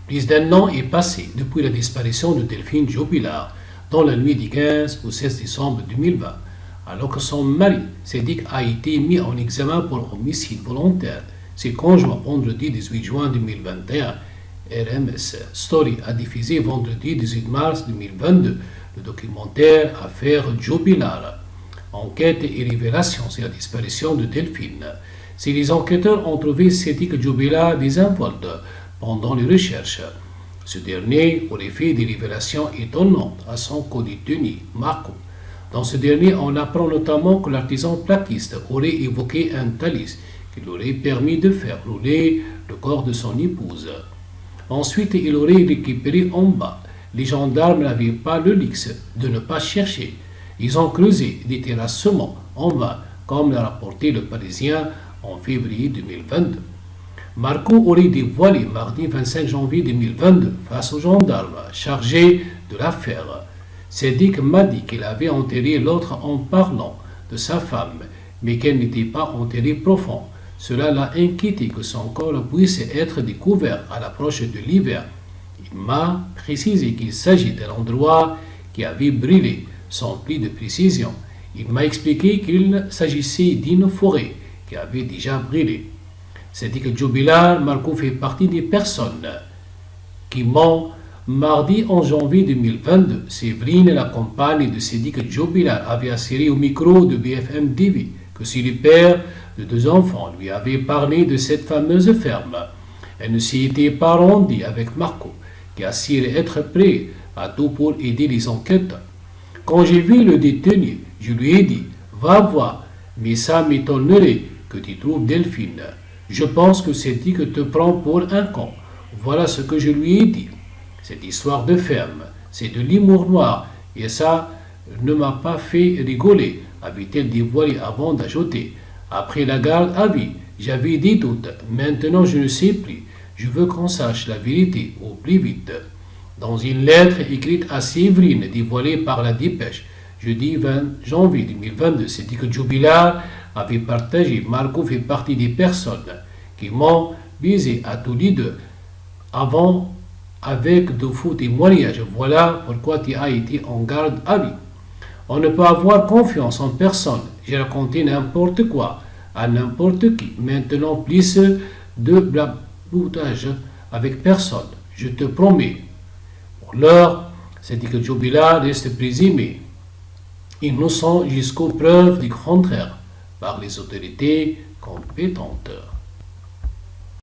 Plus d'un an est passé depuis la disparition de Delphine Jubilar dans la nuit du 15 au 16 décembre 2020, alors que son mari, Sédic, a été mis en examen pour homicide volontaire. Ses conjoints vendredi 18 juin 2021. RMS Story a diffusé vendredi 18 mars 2022 le documentaire Affaire Jubilar. Enquête et révélation sur la disparition de Delphine. Si les enquêteurs ont trouvé Sédic Jubilar désinvolte pendant les recherches, ce dernier aurait fait des révélations étonnantes à son co-détenu, Marco. Dans ce dernier, on apprend notamment que l'artisan plaquiste aurait évoqué un talis qui lui aurait permis de faire rouler le corps de son épouse. Ensuite, il aurait récupéré en bas. Les gendarmes n'avaient pas le luxe de ne pas chercher. Ils ont creusé des terrassements en vain, comme l'a rapporté le Parisien en février 2022. Marco aurait dévoilé mardi 25 janvier 2022 face aux gendarmes chargés de l'affaire. Sédic m'a dit qu'il avait enterré l'autre en parlant de sa femme, mais qu'elle n'était pas enterrée profond. Cela l'a inquiété que son corps puisse être découvert à l'approche de l'hiver. Il m'a précisé qu'il s'agit d'un endroit qui avait brûlé, sans plus de précision. Il m'a expliqué qu'il s'agissait d'une forêt qui avait déjà brûlé. Sédic Jubilar, Marco fait partie des personnes qui m'ont mardi 11 janvier 2022. Séverine, la compagne de Sédic Jubilar, avait assuré au micro de BFM TV que si le père de 2 enfants lui avait parlé de cette fameuse ferme, elle ne s'y était pas rendue avec Marco, qui assurait être prêt à tout pour aider les enquêtes. Quand j'ai vu le détenu, je lui ai dit « Va voir, mais ça m'étonnerait que tu trouves Delphine. Je pense que Sédic te prend pour un con. » Voilà ce que je lui ai dit. Cette histoire de ferme, c'est de l'humour noir, et ça ne m'a pas fait rigoler, avait-elle dévoilé avant d'ajouter. Après la garde à vie, j'avais des doutes. Maintenant, je ne sais plus. Je veux qu'on sache la vérité au plus vite. Dans une lettre écrite à Séverine, dévoilée par la Dépêche, jeudi 20 janvier 2022, Sédic Jubilar avait partagé. Marco fait partie des personnes qui m'ont visé à tous les deux avant avec de faux témoignages. Voilà pourquoi tu as été en garde à vie. On ne peut avoir confiance en personne. J'ai raconté n'importe quoi à n'importe qui. Maintenant, plus de blaboutage avec personne. Je te promets. Pour l'heure, Sédic Jubilar reste présumé innocent jusqu'aux preuves du contraire par les autorités compétentes.